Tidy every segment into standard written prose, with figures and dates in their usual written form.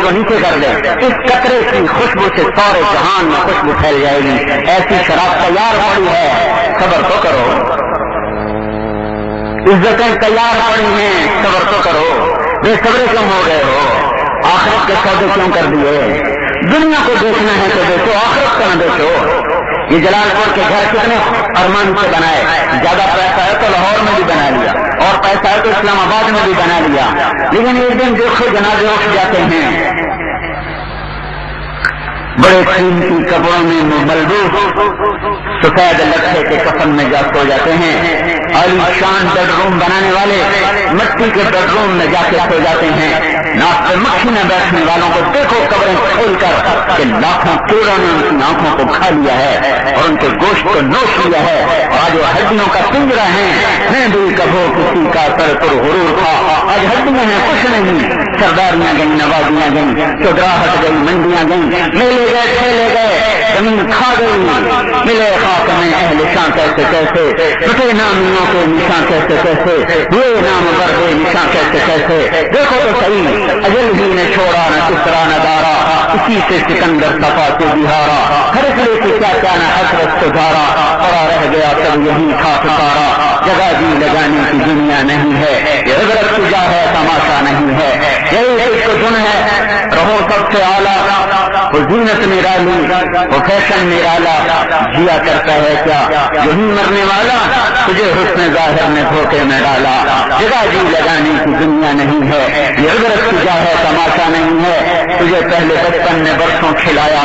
کو نیچے کر دے، اس قطرے کی خوشبو سے سارے جہان میں خوشبو پھیل جائے گی، ایسی شراب تیار پڑی ہے، صبر تو کرو، عزتیں تیار پڑی ہیں، صبر تو کرو، بے صبرے کیوں ہو گئے ہو؟ آخرت کے سودے کیوں کر دیے؟ دنیا کو دیکھنا ہے تو دیکھو، آخرت کا نہ دیکھو۔ یہ جلال پور کے گھر کتنے ارمان سے بنائے، زیادہ پیسہ ہے تو لاہور میں بھی بنا لیا، اور پیسہ ہے تو اسلام آباد میں بھی بنا لیا، لیکن ایک دن دیکھو جنازے اٹھ جاتے ہیں، بڑے قیمتی کپڑوں میں ملبوس سفید لکھے کے کفن میں جا سو جاتے ہیں، عالی شان بیڈ روم بنانے والے مٹی کے بیڈ روم میں جا کے سو جاتے ہیں، ناک پہ مکھی میں بیٹھنے والوں کو دیکھو قبریں کھول کر کہ لاکھوں کیڑوں نے ان کی آنکھوں کو کھا لیا ہے اور ان کے گوشت کو نوش لیا ہے، اور آج وہ ہڈیوں کا پنجرا ہے، میں بھی کبھو کسی کا سر پر غرور تھا، آج ہڈیاں ہیں کچھ نہیں، سرداریاں گئیں، نوازیاں گئیں، چودراہٹ گئی، منڈیاں گئیں، میلے گئے، کھیلے گئے، زمین کھا گئی، ملے خاک میں اہل شاں کیسے کیسے، ٹوٹے نامیوں کے نشاں کیسے کیسے، یہ نام بردے نشاں کیسے کیسے، دیکھو تو صحیح، اجل ہی نے چھوڑا نہ کسرا نہ دارا، اسی سے سکندر صفا سے بہارا، ہر اسلے کی کیا کیا نہ حسرت سے دھارا، پڑا رہ گیا تب یہی تھا پکارا، جگہ جی لگانے کی دنیا نہیں ہے، یہ عبرت کی جا ہے تماشا نہیں ہے، یہی عشق دن ہے، رہو سب سے اعلیٰ، وہ زینت نرالی، وہ فیشن نرالا، جیا کرتا ہے کیا یہی مرنے والا، تجھے حسن ظاہر نے دھوکے میں ڈالا، جگہ جی لگانے کی دنیا نہیں ہے، یہ عبرت کی جا ہے تماشا نہیں ہے، تجھے پہلے بچپن نے برسوں کھلایا،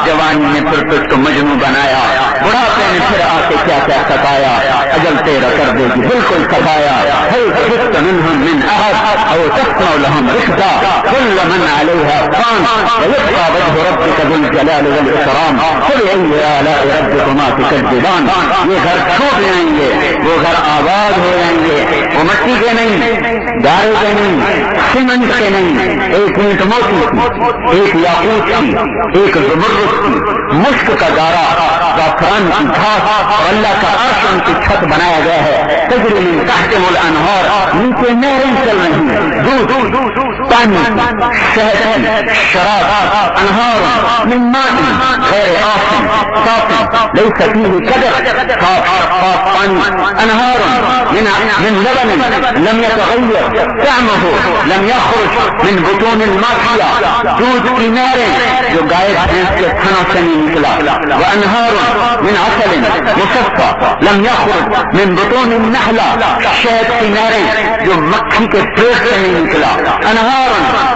جوانی نے پھر تجھ کو مجنوں بنایا، بڑھاپے نے پھر آ کے کیا کیا ستایا، اجل تیرا کر دے گی بالکل صفایا، هل تحس منهم من احد او تسمع لهم رشدا، كل من عليها فان ويبقى وجه ربك ذو الجلال والاكرام، فبأي آلاء ربكما تكذبان، یہ گھر چھوٹ جائیں گے، وہ گھر آباد ہو جائیں گے، وہ مٹی کے نہیں، گارے کے نہیں، سیمنٹ کے نہیں، ایک اینٹ موتی کی، ایک یاقوت کی، ایک زمرد کی، مشک کا گارا، زعفران کی گھاس اور اللہ کا عرش ان کی چھت بنایا گیا ہے، تجری من تحتهم الانہار، نیچے نہریں چل رہی ہیں، دودھ، پانی، شہد، شراب، انہار من ماء غیر آسن صاف لیس فیہ قدر، صاف پانی، انہار من لبن لم يتغیر طعمه لم يخرج من بطون الماشیہ، دودھ کی نہریں جو گائے بھینس کے تھنوں سے نہیں نکلا، وانہار من عسل مصفى لم يخرج من بطون النحلہ، شہد کی نہریں جو مکھی کے پیٹ سے نہیں نکلا، انہار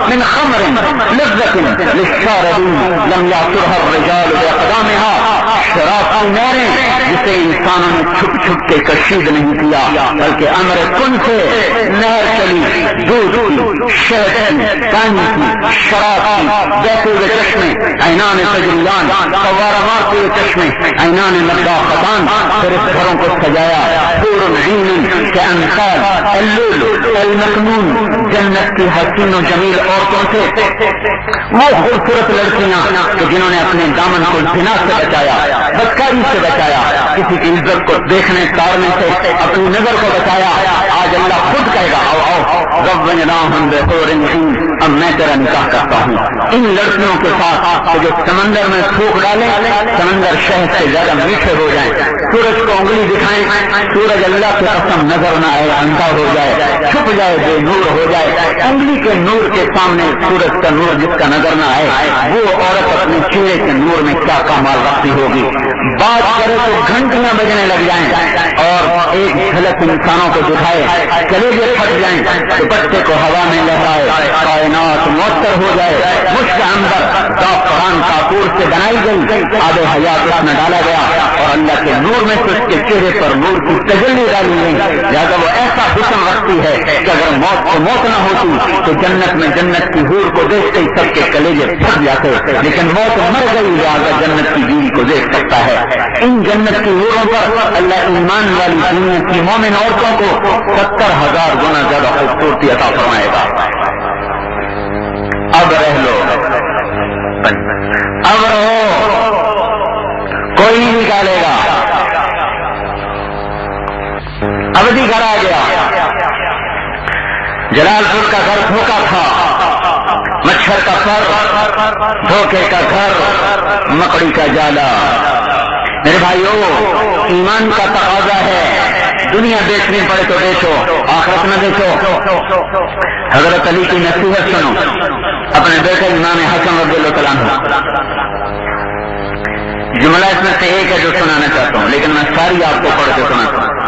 من خمر لذت للشاربین لم يعصرها الرجال باقدامها، شراب کی نہریں جسے انسانوں نے چھپ چھپ کے کشید نہیں کیا، بلکہ امر کن سے نہر چلی، دودھ کی، شہد کی، پانی کی، شراب کی، بہتے ہوئے چشمے، عینان تجریان، فوارہ مارتے ہوئے چشمے، عینان مداخطان، پھر اس گھروں کو سجایا، حور عین کے امثال، اللؤلؤ المکنون، جنت کی حسین و جمیل عورتوں سے، وہ خوبصورت لڑکیاں کہ جنہوں نے اپنے دامن کو زنا سے بچایا، بدکاری سے بچایا، کسی کی عزت کو دیکھنے تارنے سے اپنی نظر کو بچایا، آج اللہ خود کہے گا آؤ آؤ ربنا بحور عین، اب میں تیرا نکاح کرتا ہوں ان لڑکیوں کے ساتھ جو سمندر میں تھوک ڈالیں، سمندر شہد سے زیادہ میٹھے ہو جائیں، سورج کو انگلی دکھائیں، سورج اللہ کی قسم نظر نہ آئے، اندھا ہو جائے، چھپ جائے، بے نور ہو جائے، انگلی کے نور کے سامنے سورج کا نور جس کا نظر نہ آئے، وہ عورت اپنے چہرے کے نور میں کیا کمال رکھتی ہوگی، بات کرے تو گھنٹیاں بجنے لگ جائیں اور ایک جھلک انسانوں کو دکھائے، کلیجے پھٹ جائیں، دوپٹے کو ہوا میں لہرائے، کائنات معطر ہو جائے، مشک عنبر زعفران کافور سے بنائی گئی، آب حیات اس میں ڈالا گیا اور اللہ کے نور میں تو اس کے چہرے پر نور کی تجلی ڈالی گئی، لہذا وہ ایسا حسن رکھتی ہے کہ اگر موت کو موت نہ ہوتی تو جنت میں جنت کی حور کو دیکھتے ہی سب کے کلیجے پھٹ جاتے، لیکن موت مر گئی، لہذا جنت کی بیوی کو دیکھ سکتا ہے۔ ان جنت کی حوروں پر اللہ ایمان والی دنیا کی مومن عورتوں کو 70,000 گنا زیادہ خوبصورتی عطا فرمائے گا۔ اب رہ لو، اب رہو، کوئی نہیں نکالے گا، ابدی گھر آ گیا، جلال پور کا گھر دھوکا تھا، مچھر کا پر، دھوکے کا گھر، مکڑی کا جالا۔ میرے بھائیو، ایمان کا تقاضا ہے، دنیا بیچنی پڑے تو بیچو، آخرت نہ بیچو۔ حضرت علی کی نصیحت سنو، اپنے بیٹے امام حسن رضی اللہ تعالیٰ عنہ۔ جملہ اس میں سے ایک ہے جو سنانا چاہتا ہوں، لیکن میں ساری آپ کو پڑھ کے سناتا ہوں۔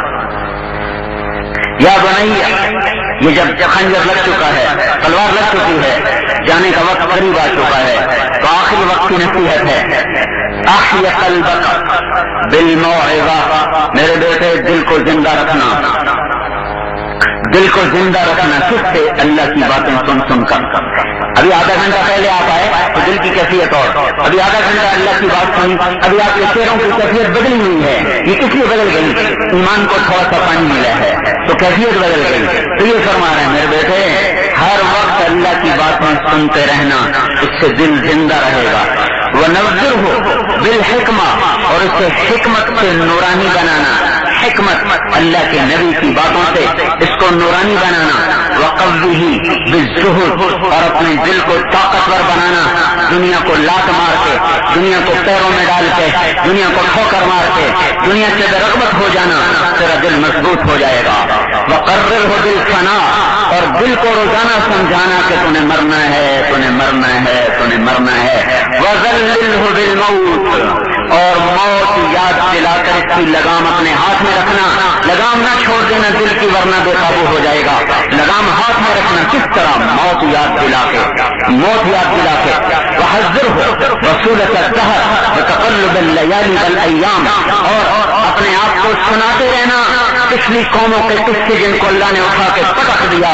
یا بنیا، یہ جب خنجر لگ چکا ہے، تلوار لگ چکی ہے، جانے کا وقت قریب آ چکا ہے، تو آخری وقت کی نصیحت ہے، احی قلبک بالموعظہ، میرے بیٹے دل کو زندہ رکھنا، دل کو زندہ رکھنا، کس سے؟ اللہ کی باتیں سن سن کر۔ ابھی آدھا گھنٹہ پہلے آپ آئے تو دل کی کیفیت اور، ابھی آدھا گھنٹہ اللہ کی بات سنی، ابھی آپ کے چہروں کی کیفیت بدلی ہوئی ہے۔ یہ کس لیے بدل گئی؟ ایمان کو تھوڑا سا پانی ملا ہے تو کیفیت بدل گئی۔ تو یہ فرما رہے ہیں میرے بیٹے، ہر وقت اللہ کی باتیں سنتے رہنا، اس سے دل زندہ رہے گا۔ وَنَوِّرْهُ بِالْحِکْمَةِ، اور اسے حکمت سے نورانی بنانا، حکمت اللہ کے نبی کی باتوں سے اس کو نورانی بنانا۔ وَقَوِّهِ بِالزُّهْدِ، اور اپنے دل کو طاقتور بنانا، دنیا کو لات مار کے، دنیا کو پیروں میں ڈال کے، دنیا کو ٹھوکر مار کے دنیا سے بے رغبت ہو جانا، تیرا دل مضبوط ہو جائے گا۔ وَقَرِّرْهُ بِالْفَنَاءِ، اور دل کو روزانہ سمجھانا کہ تو نے مرنا ہے، تو نے مرنا ہے، تو نے مرنا ہے۔ وَذَلِّلْهُ بِالْمَوْتِ، اور موت یاد دلا کر اس کی لگام اپنے ہاتھ میں رکھنا، لگام نہ چھوڑ دینا دل کی، ورنہ بے قابو ہو جائے گا۔ لگام ہاتھ میں رکھنا کس طرح؟ موت یاد دلا کے، موت یاد دلا کے۔ وَحَذِّرْهُ رَسُولَةَ الدَّهْرِ وَتَقَلُّبَ اللَّيَالِ وَالْأَيَّامِ، اور اپنے آپ کو سناتے رہنا پچھلی قوموں کے قصے جن کو اللہ نے اٹھا کے پٹک دیا،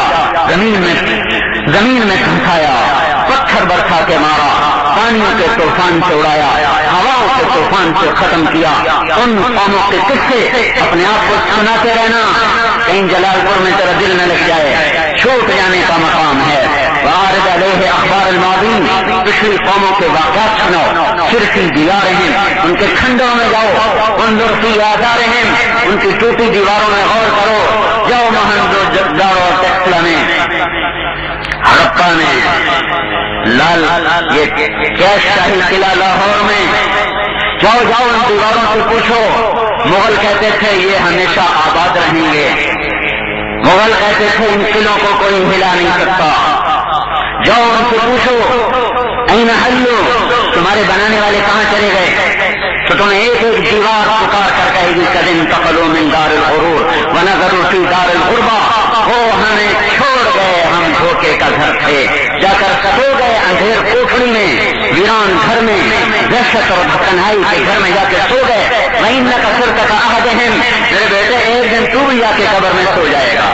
زمین میں دھنسایا، پتھر برسا کے مارا، پانیوں کے طوفان سے اڑایا، ہواؤں کے طوفان سے ختم کیا، ان قوموں کے قصے اپنے آپ کو سناتے رہنا، کہیں جلال پور میں تیرا دل نہ لگ جائے، چھوٹ جانے کا مقام ہے۔ وَعَارِضْ عَلَيْهِ أَخْبَارَ الْمَاضِينَ، پچھلی قوموں کے واقعات سناؤ، شرکی دیواریں، ان کے کھنڈوں میں جاؤ، انظر فی آثارہم، ان کی ٹوٹی دیواروں میں غور کرو، جاؤ موہنجو اور ٹیکسلا میں، ہڑپا میں، لال یہ کیش شاہی قلعہ لاہور میں، جاؤ ان دیواروں سے پوچھو۔ مغل کہتے تھے یہ ہمیشہ آباد رہیں گے، مغل کہتے تھے ان قلعوں کو کوئی ہلا نہیں سکتا، جاؤ ان سے پوچھو این حلو، تمہارے بنانے والے کہاں چلے گئے؟ تو تمہیں ایک ایک دیوار پکار کر کہے گی قد انتقلوا من دار الغرور ونظروا فی دار الغربہ، وہ ہمیں چھوڑ گئے، ہم دھوکے کا گھر تھے، جا کر سو گئے اندھیر کوٹھڑی میں، ویران گھر میں، دہشت اور تنہائی کے گھر میں جا کے سو گئے۔ وَإِنَّكَ صِرْتَ كَأَحَدِهِمْ، میرے بیٹے ایک دن تو بھی جا کے قبر میں سو جائے گا۔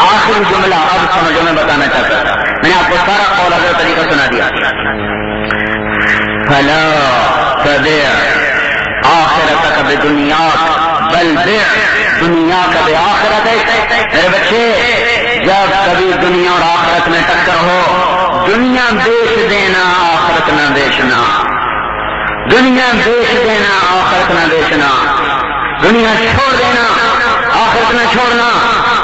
آخری جملہ اب سنو جو میں بتانا چاہتا تھا، میں نے آپ کو سارا قول حضرت علی کا سنا دیا۔ فَلَا تَبِعْ آخِرَتَكَ بِدُنْيَاكَ بَلْ بِعْ دُنْيَاكَ بِآخِرَتِكَ، میرے بچے جب کبھی دنیا اور آخرت میں ٹکر ہو، دنیا بیچ دینا، آخرت نہ بیچنا، دنیا بیچ دینا، آخرت نہ بیچنا، دنیا چھوڑ دینا، آخرت نہ چھوڑنا،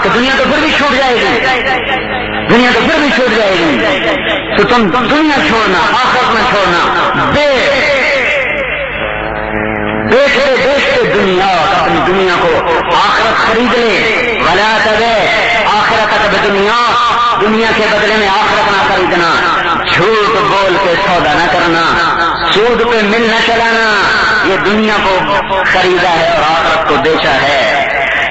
کہ دنیا تو پھر بھی چھوٹ جائے گی، دنیا تو پھر بھی چھوٹ جائے گی، تو تم دنیا چھوڑنا، آخرت نہ چھوڑنا، بیچتے دنیا، اپنی دنیا کو آخرت خرید لے، ولا تبع آخرتک بدنیا، دنیا کے بدلے میں آخرت نہ خریدنا، جھوٹ بول کے سودا نہ کرنا، سود پہ مل نہ چلانا، یہ دنیا کو خریدا ہے اور آخرت کو بیچا ہے،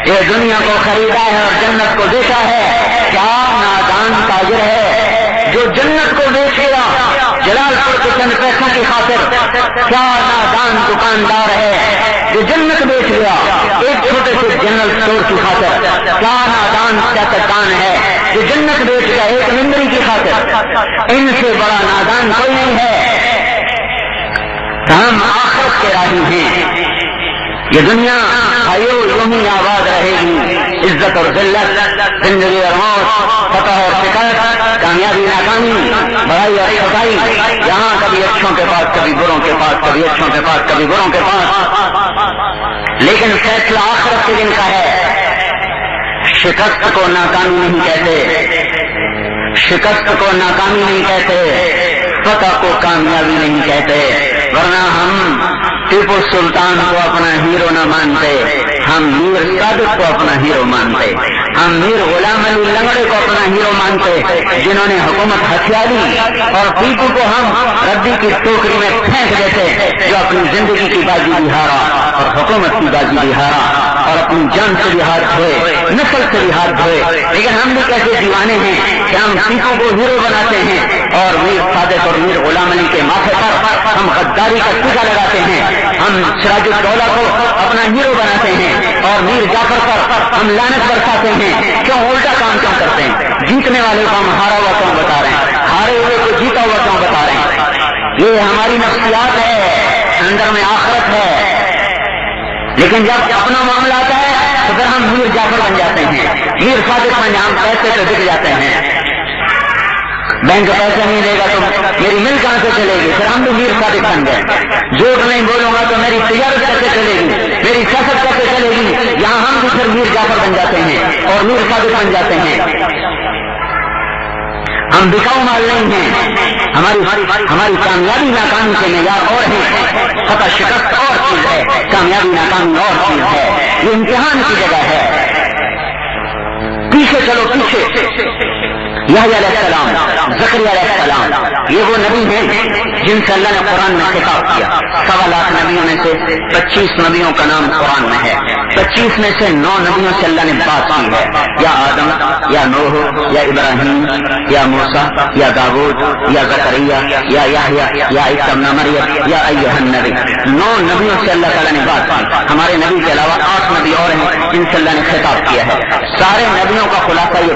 یہ دنیا کو خریدا ہے اور جنت کو بیچا ہے۔ کیا نادان تاجر ہے جو جنت کو بیچ گیا جلال پور کے چند پیسوں کی خاطر، کیا نادان دکاندار ہے جو جنت بیچ گیا ایک چھوٹے سے جنرل اسٹور کی خاطر، کیا نادان سیاستدان ہے جو جنت بیچ گیا ایک ممبری کی خاطر، ان سے بڑا نادان کوئی نہیں ہے۔ ہم آخرت کے راہی ہیں، یہ دنیا بھائیو یوں ہی آباد رہے گی، عزت اور ذلت، زندگی اور موت، فتح اور شکست، کامیابی ناکامی، بڑائی اور چھوٹائی، یہاں کبھی اچھوں کے پاس، کبھی بروں کے پاس، کبھی اچھوں کے پاس، کبھی بروں کے پاس، لیکن فیصلہ آخرت کے دن کا ہے۔ شکست کو ناکامی نہیں کہتے، شکست کو ناکامی نہیں کہتے، فتح کو کامیابی نہیں کہتے، ورنہ ہم ٹیپو سلطان کو اپنا ہیرو نہ مانتے، ہم میر صادق کو اپنا ہیرو مانتے، ہم میر غلام علی لنگڑے کو اپنا ہیرو مانتے، جنہوں نے حکومت ہتھیا لی، اور ٹیپو کو ہم ردی کی ٹوکری میں پھینک دیتے، جو اپنی زندگی کی بازی بھی ہارا اور حکومت کی بازی بھی ہارا اور اپنی جان سے بھی ہاتھ دھوئے، نسل سے بھی ہاتھ دھوئے۔ لیکن ہم بھی کیسے دیوانے ہیں کہ ہم ٹیپو کو ہیرو بناتے ہیں اور میر صادق اور میر غلام علی کے ماتھے پر ہم غداری کا ٹیکا لگاتے ہیں، ہم سراج الدولہ کو اپنا ہیرو بناتے ہیں اور میر جعفر پر ہم لعنت برساتے ہیں۔ کیوں الٹا کام کیوں کرتے ہیں؟ جیتنے والے کو ہم ہارا ہوا کیوں بتا رہے ہیں؟ ہارے ہوئے کو جیتا ہوا کیوں بتا رہے ہیں؟ یہ ہماری نفسیات ہے، اندر میں آخرت ہے، لیکن جب اپنا معاملہ آتا ہے تو پھر ہم میر جعفر بن جاتے ہیں، میر صادق بن ہم پیسے پہ بک جاتے ہیں۔ بینک پیسے نہیں دے گا تو میری مل کہاں سے چلے گی؟ پھر ہم بھی میر صادق بن گئے۔ جھوٹ نہیں بولوں گا تو میری تجارت کیسے چلے گی؟ میری سیاست کیسے چلے گی؟ یہاں ہم بھی پھر میر جعفر بن جاتے ہیں اور میر صادق بن جاتے ہیں۔ ہم بکاؤ مال نہیں ہیں، ہماری کامیابی ناکامی کے معیار اور ہیں، فتح شکست اور چیز ہے، کامیابی ناکامی اور چیز ہے، یہ امتحان کی جگہ ہے۔ پیچھے چلو پیچھے، یحییٰ علیہ السلام، زکریا علیہ السلام، یہ وہ نبی ہیں جن سے اللہ نے قرآن میں خطاب کیا۔ 1.25 لاکھ نبیوں میں سے 25 نبیوں کا نام قرآن میں ہے، 25 میں سے 9 نبیوں سے اللہ نے بات کی ہے، یا آدم، یا نوح، یا ابراہیم، یا موسیٰ، یا داؤد، یا زکریا، یا یحییٰ، یا عیسیٰ ابن مریم، یا ایھا النبی۔ 9 نبیوں سے اللہ تعالیٰ نے بات کی۔ ہمارے نبی کے علاوہ 8 نبی اور ہیں جن سے اللہ نے خطاب کیا ہے۔ سارے نبیوں کا خلاصہ یہ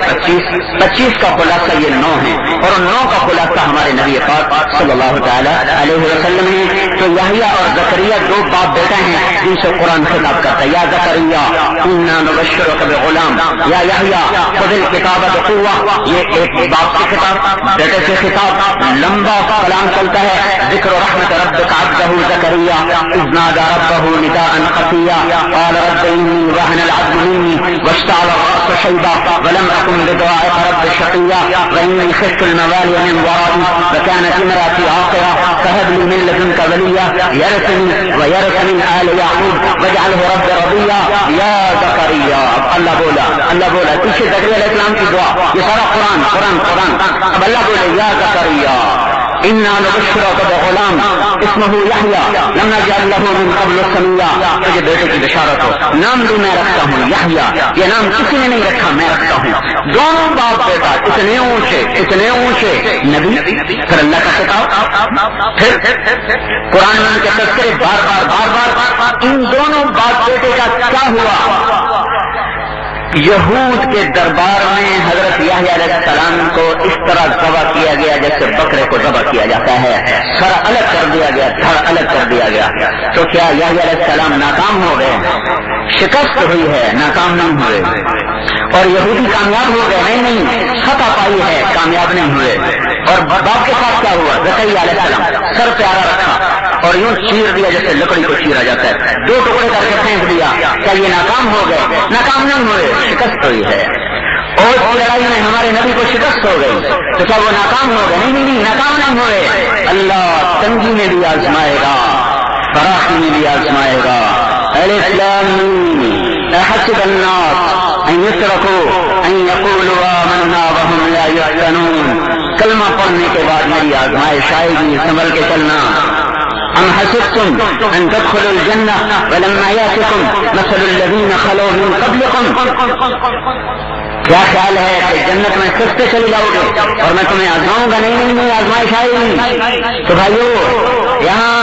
25 کا خلاصہ یہ 9 ہے، اور ان 9 کا خلاصہ ہمارے نبی پاک صلی اللہ تعالی علیہ وسلم ہے۔ تو یحییٰ اور زکریا 2 باپ بیٹے ہیں جن سے قرآن خطاب کرتا ہے، یا زکریا انا نبشرک بغلام، یا یحییٰ خذ الکتاب بقوہ، یہ ایک باپ سے خطاب، بیٹے سے خطاب، لمبا کلام چلتا ہے۔ ذکر رحمت ربک عبدہ زکریا اذ نادى ربه نداء خفيا قال رب إني وهن العظم مني واشتعل الرأس شيبا ولم أكن بدعائك رب شقيا وإني خفت الموالي من ورائي وكانت امرأتي عاقرة فهب لي من لدنك وليا يرثني ويرث من آل يعقوب واجعله رب رضيا يا زكريا۔ اللہ بولا پیچھے زکریا علیہ السلام کی دعا، یہ سارا قرآن۔ اب اللہ بولے یا زکریا انا نبشرک بغلام اسمہ یحییٰ لم نجعل له من قبل سمیا۔ تجھے بیٹے کی بشارت ہو، نام بھی میں رکھتا ہوں یحییٰ، یہ نام کسی نے نہیں رکھا، میں رکھتا ہوں۔ دونوں باپ بیٹا اتنے اونچے نبی، پھر اللہ کا خطاب، پھر قرآن میں ان کے تذکرے بار۔ ان دونوں باپ بیٹے کا کیا ہوا؟ یہود کے دربار میں حضرت یحییٰ علیہ السلام کو اس طرح ذبح کیا گیا جیسے بکرے کو ذبح کیا جاتا ہے، سر الگ کر دیا گیا، دھڑ الگ کر دیا گیا۔ تو کیا یحییٰ علیہ السلام ناکام ہو گئے؟ شکست ہوئی ہے، ناکام نہیں ہوئے۔ اور یہودی کامیاب ہو گئے؟ نہیں، فتح پائی ہے، کامیاب نہیں ہوئے۔ اور باپ کے ساتھ کیا ہوا؟ زکریا علیہ السلام سر پیارا رکھا اور یوں چیر دیا جیسے لکڑی کو چیرا جاتا ہے، 2 ٹکڑے کر کے پھینک دیا۔ کیا یہ ناکام ہو گئے؟ ناکام نہیں ہوئے، شکست ہوئی ہے۔ اور لڑائی میں ہمارے نبی کو شکست ہو گئی، تو کیا وہ ناکام ہو گئے؟ نہیں، ناکام نہیں ہوئے۔ اللہ تنگی میں بھی آزمائے گا، فراخی میں بھی آزمائے گا۔ الف لام میم احسب الناس ان یترکوا ان یقولوا آمنا وهم لا یفتنون۔ کلمہ پڑھنے کے بعد میری آزمائش آئے گی، سنبھل کے چلنا۔ ام حسبتم ان تدخلوا الجنة ولما يأتكم مثل الذين خلوا من قبلكم۔ کیا خیال ہے کہ جنت میں سستے چلے جاؤ گے اور میں تمہیں آزماؤں گا؟ نہیں، آزمائش آئے گی۔ تو بھائیو، یہاں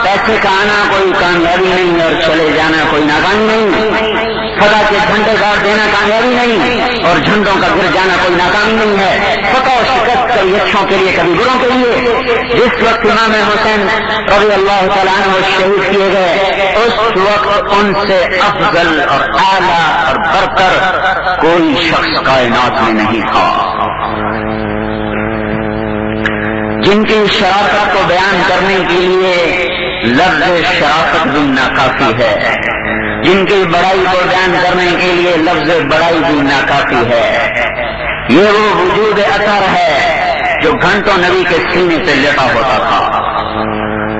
پیسے کا آنا کوئی کامیابی نہیں اور چلے جانا کوئی ناکامی نہیں، فتح کے جھنڈے گاڑ دینا کامیابی نہیں اور جھنڈوں کا گر جانا کوئی ناکامی نہیں ہے۔ فتح و شکست کبھی اچھوں کے لیے کبھی بروں کے لیے۔ جس وقت امام حسین رضی اللہ تعالیٰ عنہ شہید کیے گئے، اس وقت ان سے افضل اور اعلیٰ اور برتر کوئی شخص کائنات میں نہیں تھا۔ جن کی شرافت کو بیان کرنے کے لیے لفظ شرافت بھی ناکافی ہے، جن کی بڑائی کو بیان کرنے کے لیے لفظ بڑائی بھی ناکافی ہے۔ یہ وہ وجود اثر ہے جو گھنٹوں نبی کے سینے سے لٹا ہوتا تھا،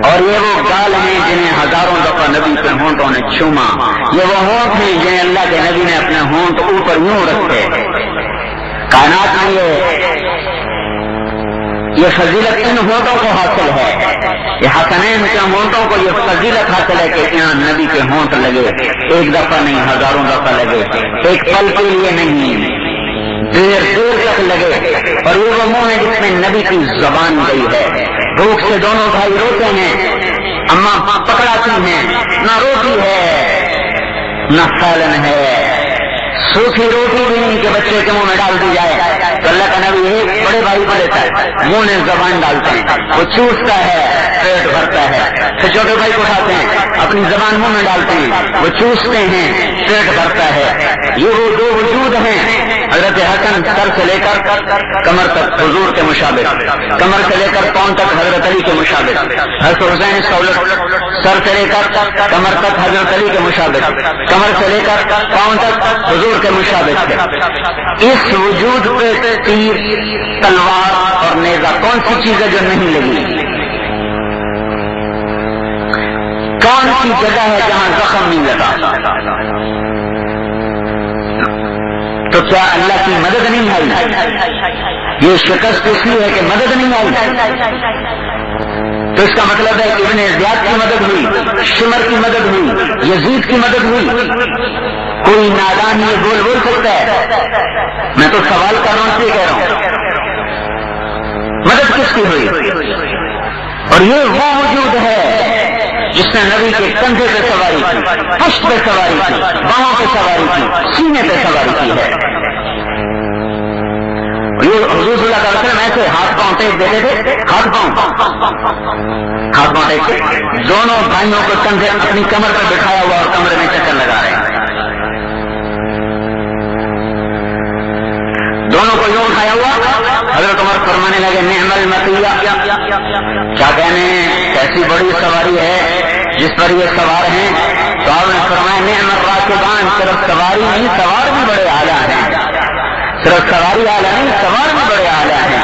اور یہ وہ گال ہیں جنہیں ہزاروں دفعہ نبی کے ہونٹوں نے چوما، یہ وہ ہونٹ ہیں جنہیں اللہ کے نبی نے اپنے ہونٹ اوپر یوں رکھے۔ کائنات میں یہ فضیلت ان ہونٹوں کو حاصل ہے، یہ حسنین کے ہونٹوں کو یہ فضیلت حاصل ہے کہ یہاں نبی کے ہونٹ لگے، ایک دفعہ نہیں ہزاروں دفعہ لگے، ایک پل کے لیے نہیں، دیر دیر تک لگے۔ اور یہ وہ منہ ہے جس میں نبی کی زبان گئی ہے۔ بھوک سے دونوں بھائی روتے ہیں، اماں پکڑاتی ہیں، نہ روٹی ہے نہ سالن ہے، سوکھی روٹی بھی نہیں کہ بچے کے منہ میں ڈال دی جائے۔ تو اللہ کا نبی ایک بڑے بھائی کو دیتا ہے، منہ میں زبان ڈالتے ہیں، وہ چوستا ہے، پیٹ بھرتا ہے۔ پھر چھوٹے بھائی کو اٹھاتے ہیں، اپنی زبان منہ میں ڈالتے ہیں، وہ چوستے ہیں، پیٹ بھرتا ہے۔ یہ وہ دو وجود ہیں، حضرت حسن سر سے لے کر کمر تک حضور کے مشابہ، کمر سے لے کر پاؤں تک حضرت علی کے مشابہ، حضرت حسین اس کا الٹ، سر سے لے کر کمر تک حضرت علی کے مشابہ، کمر سے لے کر پاؤں تک حضور کے مشابہ تھے۔ اس وجود پہ تیر، تلوار اور نیزہ کون سی چیز ہے جو نہیں لگی؟ کون سی جگہ ہے جہاں زخم نہیں لگا؟ تو کیا اللہ کی مدد نہیں آئی؟ یہ شکست اس لیے ہے کہ مدد نہیں آئی، تو اس کا مطلب ہے کہ ابن زیاد کی مدد ہوئی، شمر کی مدد ہوئی، یزید کی مدد ہوئی۔ کوئی نادان یہ بول سکتا ہے؟ میں تو سوال کر رہا ہوں، اس لیے کہہ رہا ہوں مدد کس کی ہوئی؟ اور یہ وہ وجود ہے جس نے نبی کے کندھے پہ سواری کی، پشت پہ سواری کی، باہوں پہ سواری کی، سینے پہ سواری کی ہے۔ یہ حضور صلی اللہ علیہ وسلم ایسے ہاتھ پاؤں ٹیک دیتے تھے، ہاتھ پاؤں ٹیک کے دونوں بھائیوں کو کندھے اپنی کمر پر بٹھایا ہوا اور کمرے میں چکر لگا رہے ہیں، دونوں کو یوں اٹھایا ہوا۔ حضرت عمر فرمانے لگے نعم المطیہ، کیا کہنے کیسی بڑی سواری ہے جس پر یہ سوار ہیں۔ تو آپ نے فرمایا نعم الراکبان، صرف سواری نہیں سوار بھی بڑے اعلیٰ ہیں، صرف سواری اعلیٰ نہیں سوار بھی بڑے اعلیٰ ہیں۔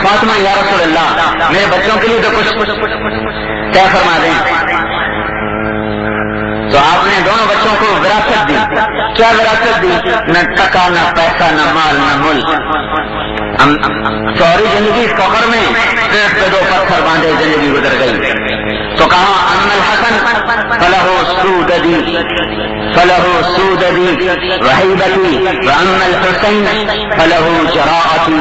فاطمہ یا رسول اللہ میرے بچوں کے لیے تو کچھ کیا فرما دیں؟ تو آپ نے دونوں بچوں کو وراثت دی۔ کیا وراثت دی؟ نہ ٹکا، نہ پیسہ، نہ مال، نہ ملک۔ سوری زندگی فخر میں پیٹ پہ دو پتھر باندھے زندگی گزر گئی۔ تو کہا اما الحسن فلہ سوددی، فلہ سوددی وہیبتی، واما الحسین فلہ جراءتی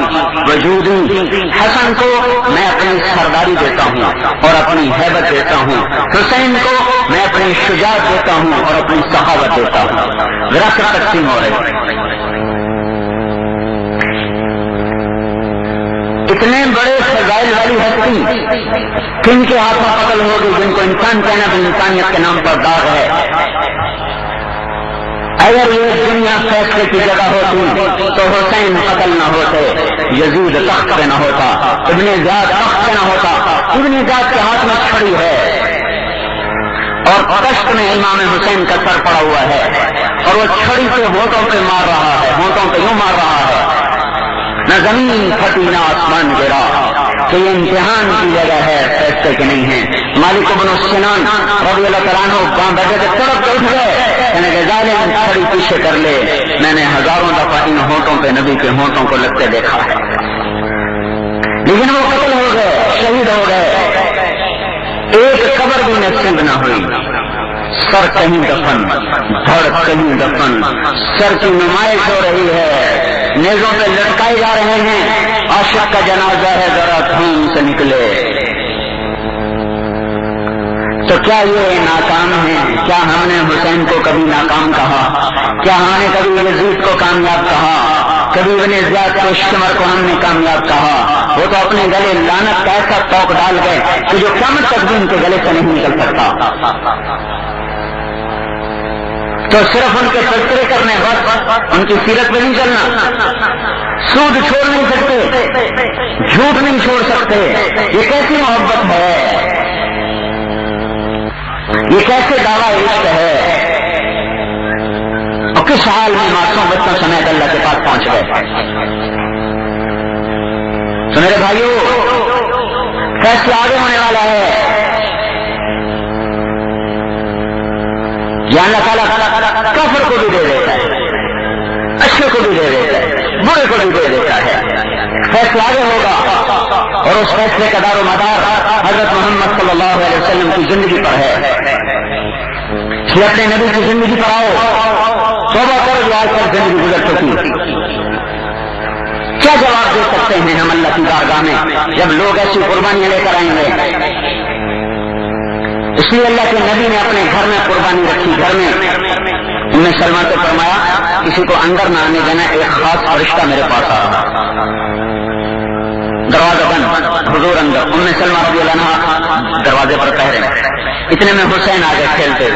وجودی۔ حسن کو میں اپنی سرداری دیتا ہوں اور اپنی ہیبت دیتا ہوں، حسین کو میں اپنی شجاعت دیتا ہوں اور اپنی سخاوت دیتا ہوں۔ وراثت تقسیم ہو رہی۔ اتنے بڑے فضائل والی ہستی کن کے ہاتھوں قتل ہوگی جن کو انسان کہنا بھی انسانیت کے نام پر داغ ہے۔ اگر یہ دنیا فیصلے کی جگہ ہوتی تو حسین قتل نہ ہوتے، یزید تخت پہ نہ ہوتا، ابن زیاد تخت پہ نہ ہوتا۔ ابن زیاد کے ہاتھ میں چھڑی ہے اور پشت میں امام حسین کا سر پڑا ہوا ہے، اور وہ چھڑی سے ہونٹوں پہ مار رہا ہے، ہونٹوں پہ یوں مار رہا ہے، نہ زمین پھٹی نہ آسمان گرا، کہ یہ امتحان کی جگہ ہے، فیصلے کے نہیں ہے۔ مالک بن سنان رضی اللہ تعالیٰ عنہ وہاں بیٹھے تھے، تڑپ کے اٹھ گئے، کہنے کہ ظالم چھڑی پیچھے کر لے، میں نے ہزاروں دفعہ ان ہونٹوں پہ نبی کے ہونٹوں کو لگتے دیکھا ہے، لیکن وہ قتل ہو گئے، شہید ہو گئے، ایک قبر بھی نصیب نہ ہوئی۔ سر کہیں دفن، دھڑ کہیں دفن، سر کی نمائش ہو رہی ہے، نیزوں پہ لٹکائے جا رہے ہیں، عاشق کا جنازہ ہے ذرا تھوم سے نکلے۔ تو کیا یہ ناکام ہے؟ کیا ہم نے حسین کو کبھی ناکام کہا؟ کیا ہم نے کبھی یزید کو کامیاب کہا؟ کبھی ابن زیاد کو، شمر کو ہم نے کامیاب کہا؟ وہ تو اپنے گلے لعنت کا ایسا توق ڈال گئے کہ جو قیامت تک بھی ان کے گلے سے نہیں نکل سکتا۔ تو صرف ان کے تذکرے کرنے بس، ان کی سیرت پہ نہیں چلنا، سود چھوڑ نہیں سکتے، جھوٹ نہیں چھوڑ سکتے۔ یہ کیسی محبت ہے؟ یہ کیسے دعویٰ عشق ہے؟ کس حال میں معصوم بچوں سمیت اللہ کے پاس پہنچ گئے. تو میرے بھائیوں فیصلہ آگے ہونے والا ہے. یا اللہ تعالیٰ کافر کو بھی دے دیتا ہے, اچھے کو بھی دے دیتا ہے, برے کو بھی دے دیتا ہے. فیصلہ آگے ہوگا اور اس فیصلے کا دار و مدار حضرت محمد صلی اللہ علیہ وسلم کی زندگی پر ہے. کہ اپنے نبی کی زندگی پر آؤ, توبہ کرو جو آج تک زندگی گزر چکی. کیا جواب دے سکتے ہیں ہم اللہ کی بارگاہ میں جب لوگ ایسی قربانیاں لے کر آئیں گے؟ اس لیے اللہ کے نبی نے اپنے گھر میں قربانی رکھی. گھر میں ام سلمہ کو فرمایا کسی کو اندر نہ آنے دینا, ایک خاص فرشتہ میرے پاس آ رہا. دروازہ بند, حضور اندر, ام سلمہ رضی اللہ عنہا دروازے پر پہرے. اتنے میں حسین آ گئے کھیلتے,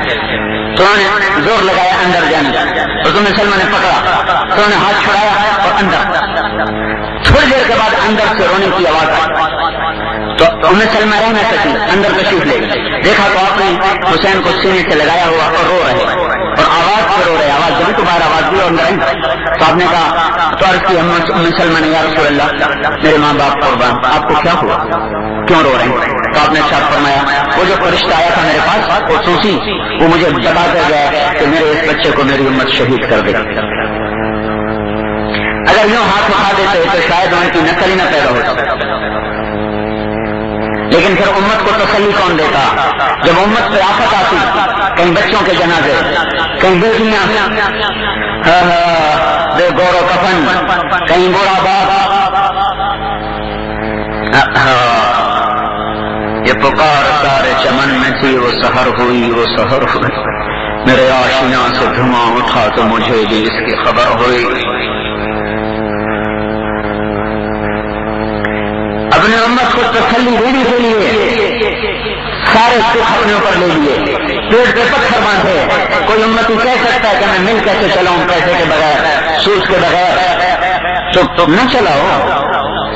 تو انہوں نے زور لگایا اندر جانے, اور ام سلمہ نے پکڑا, تو انہوں نے ہاتھ چھڑایا اور اندر. تھوڑی دیر کے بعد اندر سے رونے کی آواز آئی تو ام سلمہ رہ نہ سکی, اندر تشریف لے گئی. دیکھا تو آپ نے حسین کو سینے سے لگایا ہوا اور رو رہے, اور آواز سے رو رہے, آواز جب تو باہر آواز دی اور اندر. تو آپ نے کہا, تو عرض کی ام سلمہ نے, یا رسول اللہ میرے ماں باپ قربان, آپ کو کیا ہوا, کیوں رو رہے ہیں؟ تو آپ نے ارشاد فرمایا وہ جو فرشتہ آیا تھا میرے پاس وہ توسی, وہ مجھے بتا کر گیا کہ میرے اس بچے کو میری امت شہید کر دے. اگر یوں ہاتھ اٹھا دیتے تو شاید ان کی نسل ہی نہ پیدا ہوتا. لیکن پھر امت کو تسلی کون دیتا؟ جب امت پہ آفت آتی, کہیں بچوں کے جنازے, کہیں بیٹیاں بے گور و کفن, کہیں بوڑھا باپ, یہ پکار سارے چمن میں تھی, وہ سحر ہوئی, وہ سحر ہوئی, میرے آشیاں سے دھواں اٹھا تو مجھے بھی اس کی خبر ہوئی. اپنے امت کو تسلی دینے کے لیے سارے سکھ اپنے اوپر لے لیے, پیٹ پہ پتھر باندھے. کوئی امتی کہہ سکتا ہے کہ میں مل کیسے چلاؤں پیسے کے بغیر, سود کے بغیر, تو نہ چلاؤ.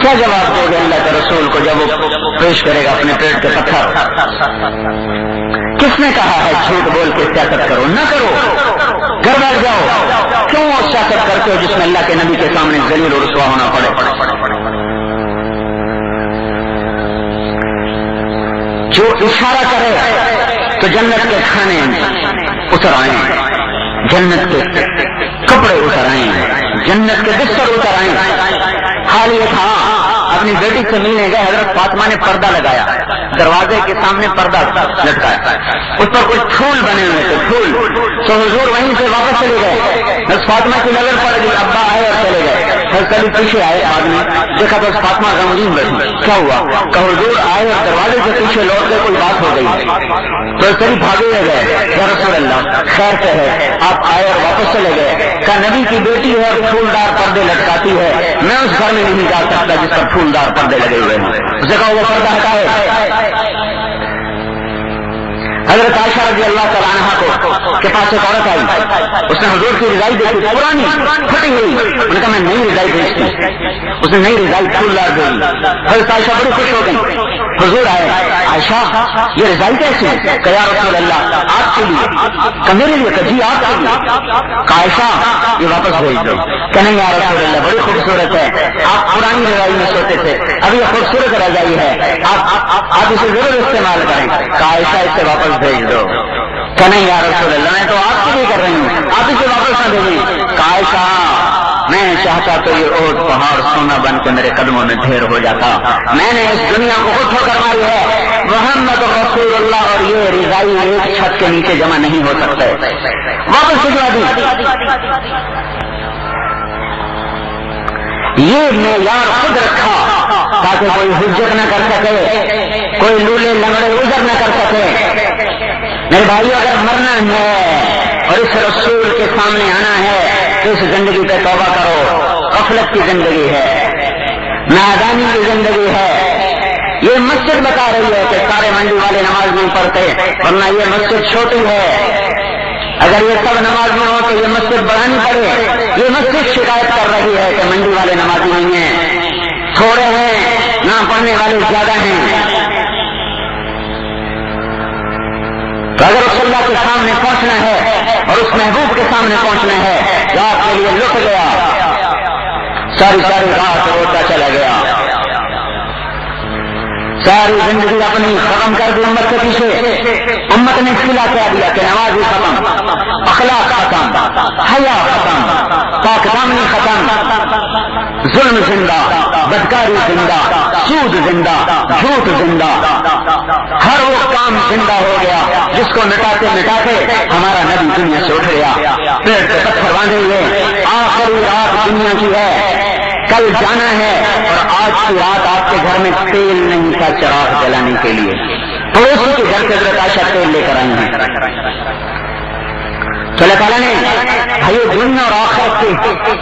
کیا جواب دو گے اللہ کے رسول کو جب وہ پیش کرے گا اپنے پیٹ کے پتھر؟ کس نے کہا ہے جھوٹ بول کے سیاست کرو؟ نہ کرو, گھر بیٹھ جاؤ. کیوں وہ سیاست کرتے ہو جس میں اللہ کے نبی کے سامنے ذلیل و رسوا ہونا پڑے؟ جو اشارہ کرے تو جنت کے کھانے اتر آئیں, جنت کے کپڑے اتر آئیں, جنت کے بستر اتر آئیں. حال یہ تھا اپنی بیٹی سے ملنے گئے, حضرت فاطمہ نے پردہ لگایا, دروازے کے سامنے پردہ لٹکایا, اس پر کچھ پھول بنے ہوئے تھے, پھول. تو حضور وہیں سے واپس چلے گئے. حضرت فاطمہ کی نظر پڑ گئی, ابا آئے اور چلے گئے. حضرت علی پیچھے آئے, آدمی دیکھا تو فاطمہ غمگین بیٹھی. کیا ہوا؟ کہ حضور آئے اور دروازے سے پیچھے لوٹ کے کوئی بات ہو گئی. تو قریب بھاگے گئے, یا رسول اللہ خیر سے ہے, آپ آئے اور واپس چلے گئے. کہ نبی کی بیٹی ہے اور پھولدار پردے لٹکاتی ہے, میں اس گھر میں نہیں جا سکتا جس پر پھولدار پردے لگے ہوئے ہیں. اسے کہا وہ پردہ ہٹائے. حضرت عائشہ رضی اللہ تعالیٰ عنہا کے پاس ایک عورت آئی, اس نے حضور کی رضائی دیکھی, پرانی پھٹی ہوئی. انہوں نے کہا میں نئی رضائی بھیجتی. اس نے نئی رضائی پھولدار بھیجی. حضرت عائشہ بڑی خوش ہو گئی. حضور آئے, عائشہ یہ رضائی کیسی ہے؟ کہ یا رسول اللہ آپ کے لیے. کہ میرے لیے؟ کہ جی آپ کے لیے. کہ عائشہ یہ واپس بھیج دو. کہ نہیں یا رسول اللہ بڑی خوبصورت ہے, آپ پرانی رضائی میں سوتے تھے, اب یہ خوبصورت رضائی ہے, آپ اسے ضرور استعمال کریں. کہ عائشہ اس سے واپس بھیج دو. کہ نہیں یا رسول اللہ میں تو آپ کے لیے کر رہی ہوں, آپ اسے واپس نہ بھیجیں. کہ عائشہ میں چاہتا تو یہ اوٹ پہاڑ سونا بن کے میرے قدموں میں ڈھیر ہو جاتا. میں نے اس دنیا کو خود ٹھوکر ماری ہے, محمد رسول اللہ اور یہ رضائی ایک چھت کے نیچے جمع نہیں ہو سکتے. واپس بھجوا دی. یہ معیار خود رکھا تاکہ کوئی حجت نہ کر سکے, کوئی لولے لنگڑے عذر نہ کر سکے. میرے بھائیو اگر مرنا ہے اور اس رسول کے سامنے آنا ہے تو اس زندگی پہ توبہ کرو. غفلت کی زندگی ہے, نادانی کی زندگی ہے. یہ مسجد بتا رہی ہے کہ سارے منڈی والے نماز نہیں پڑھتے, ورنہ یہ مسجد چھوٹی ہے. اگر یہ سب نماز میں ہو تو یہ مسجد بڑھانی پڑے. یہ مسجد شکایت کر رہی ہے کہ منڈی والے نمازی نہیں ہیں, تھوڑے ہیں, نہ پڑھنے والے زیادہ ہیں. تو اگر رسول اللہ کے سامنے پہنچنا ہے اور اس محبوب کے سامنے پہنچنا ہے جو آپ کے لیے لٹ گیا، ساری رات روتا چلا گیا، ساری زندگی اپنی ختم کر دی امت کے پیچھے. امت نے سلا کیا دیا کہ نمازی ختم، اخلاق ختم، حیا ختم، پاک دامنی ختم، ظلم زندہ، بدکاری زندہ، سود زندہ، جھوٹ زندہ، ہر وہ کام زندہ ہو گیا جس کو مٹاتے ہمارا نبی دنیا سے اٹھ گیا. پیڑ پہ پتھر باندھے ہوئے، آخری رات دنیا کی ہے، کل جانا ہے، اور آج کی رات آپ کے گھر میں تیل نہیں تھا چراغ جلانے کے لیے، پڑوسی کے گھر سے حضرت عائشہ تیل لے کر آئی ہیں. تو اللہ تعالیٰ نے بھائی دنیا اور آخرت کے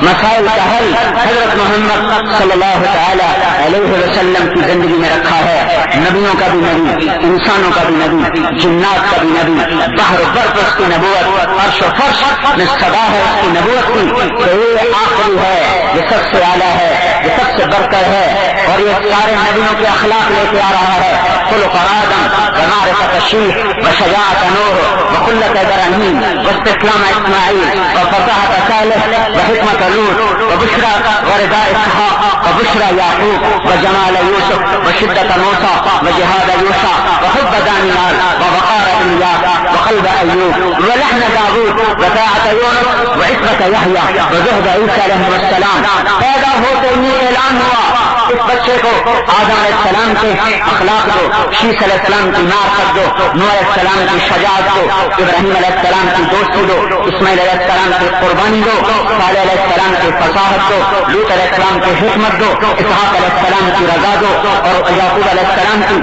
مسائل کا حل حضرت محمد صلی اللہ تعالی علیہ وسلم کی زندگی میں رکھا ہے. نبیوں کا بھی نبی، انسانوں کا بھی نبی، جنات کا بھی نبی، بحر و برف اس کی نبوت، عرش و فرش میں صدا ہے اس کی نبوت کی. تو یہ آخری ہے، یہ سب سے اعلیٰ ہے، یہ سب سے برتر ہے، اور یہ سارے نبیوں کے اخلاق لے کے آ رہا ہے. خلق آدم ومعرفت الشیخ وشجاعت نوح وخلت ابراہیم واستسلام اسماعیل وفصاحت صالح وحکمت لوط وبشرى ورداء اسحاق وبشرى یعقوب وجمال یوسف وشدت موسیٰ وجہاد یوشع وحب دانیال ووقار الیاس وقلب ایوب ولحن داود وطاعت یونس وعصمت یحییٰ وزہد عیسیٰ علیہ السلام. پیدا ہوتے ہی اعلان ہوا اس بچے کو آدم علیہ السلام کے اخلاق دو، شیس علیہ السلام کی معرفت دو، نوح علیہ السلام کی شجاعت دو، ابراہیم علیہ السلام کی دوستی دو، اسماعیل علیہ السلام کی قربانی دو، صالح علیہ السلام کی فصاحت دو، لوط علیہ السلام کی حکمت دو، اسحاق علیہ السلام کی رضا دو، اور یعقوب علیہ السلام کی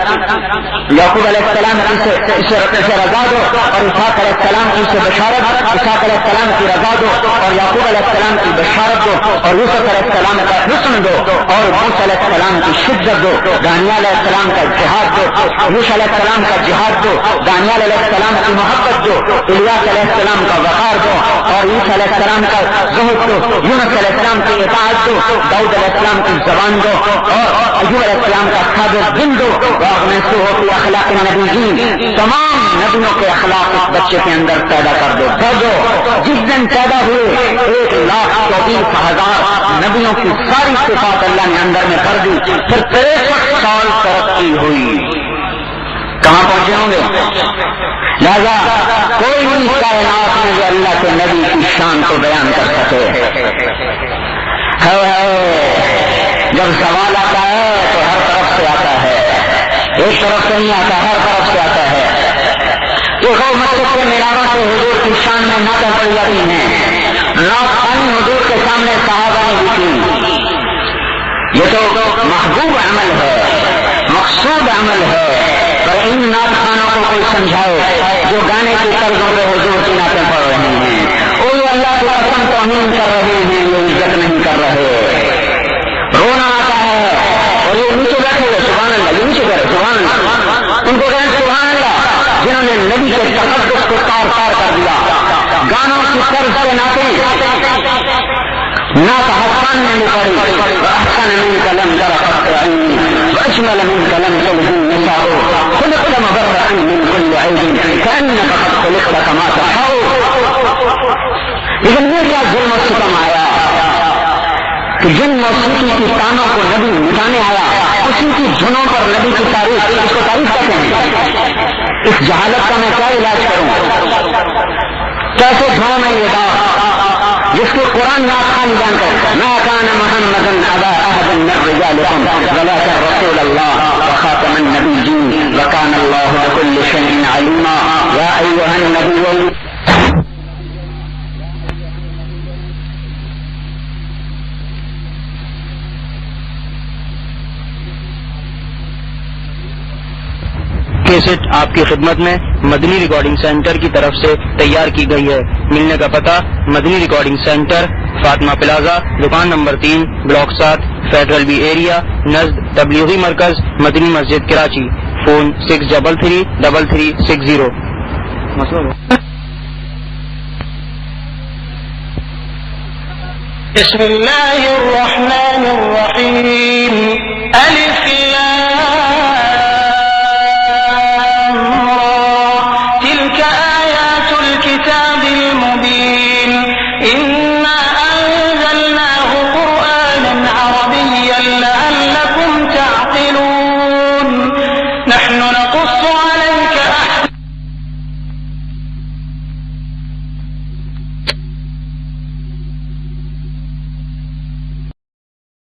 سے رضا دو، اور اسحاق علیہ السلام کی سے بشارت، اسحاق علیہ السلام کی رضا دو، اور یعقوب علیہ السلام کی بشارت دو، اور یوسف علیہ السلام کا حسن دو، اور موسیٰ علیہ السلام کی شدت دو، دانیال علیہ السلام کا جہاد دو، یوشع علیہ السلام کا جہاد دو، دانیال علیہ السلام کی محبت دو، الیاس علیہ السلام کا وقار دو، اور عیسیٰ علیہ السلام کا زہد دو، یونس علیہ السلام کی اطاعت دو، داؤد علیہ السلام کی زبان دو، اور ایوب علیہ السلام کا صابر دل دو، واغمسوا فی اخلاق النبیین. تمام نبیوں کے اخلاق اس بچے کے اندر پیدا کر دو. جس دن پیدا ہوئے 1,24,000 نبیوں کی ساری صفات اللہ نے اندر میں کر دی. پھر 63 سال ترقی ہوئی، کہاں پہنچے ہوں گے؟ لہذا کوئی نہیں کائنات میں جو اللہ کے نبی کی شان کو بیان کر سکے. جب سوال آتا ہے تو ہر طرف سے آتا ہے، ایک طرف سے نہیں آتا، ہر طرف سے آتا ہے. دیکھو مسجد کے میناروں سے حضور کی شان میں نعتیں پڑی جاتی ہیں، نعت خوانی حضور کے سامنے صحابہ نے بھی کی. یہ تو محبوب عمل ہے، مقصود عمل ہے، پر ان نعت خوانوں کو کوئی سمجھائے جو گانے کی طرزوں پہ حضور کی نعتیں پڑھ رہے ہیں، وہ اللہ کی قسم توہین کر رہے ہیں، یہ عزت نہیں کر رہے. رونا آتا ہے اور یہ نیچے بیٹھے ہوئے سبحان اللہ، یہ نیچے بیٹھے سبحان اللہ، ان کو کہیں سبحان اللہ جنہوں نے نبی کے تقدس کو تار تار کر دیا. گانوں کی طرز سے نعت حسان نے بھی پڑھی، احسن منک لم تر قط عینی واجمل منک لم تلد النساء خلقت مبرأ من كل عیب کأنک قد خلقت کما تشاء. لیکن یہ کیا ظلم و ستم آیا کہ جن موسیقی کی تانوں کو نبی مٹانے آیا، اسی کی دھنوں پر نبی کی تعریف، اس کو تعریف کہتے ہیں. اس جہالت کا میں کیا علاج کروں؟ کیسے دھنوں میں یہ بات جس کو قرآن نعت خوانی جان کر ما کان محمد ابا احد من رجالکم ولکن رسول اللہ وخاتم النبیین وکان اللہ بکل شیء علیما. یا ایھا النبی کیسٹ آپ کی خدمت میں مدنی ریکارڈنگ سینٹر کی طرف سے تیار کی گئی ہے. ملنے کا پتہ Madani recording centre, Fatima plaza, دکان number 3، block 7، federal B area, نزد تبلیغی مرکز مدنی مسجد کراچی. فون 633360. بسم اللہ الرحمن الرحیم. الف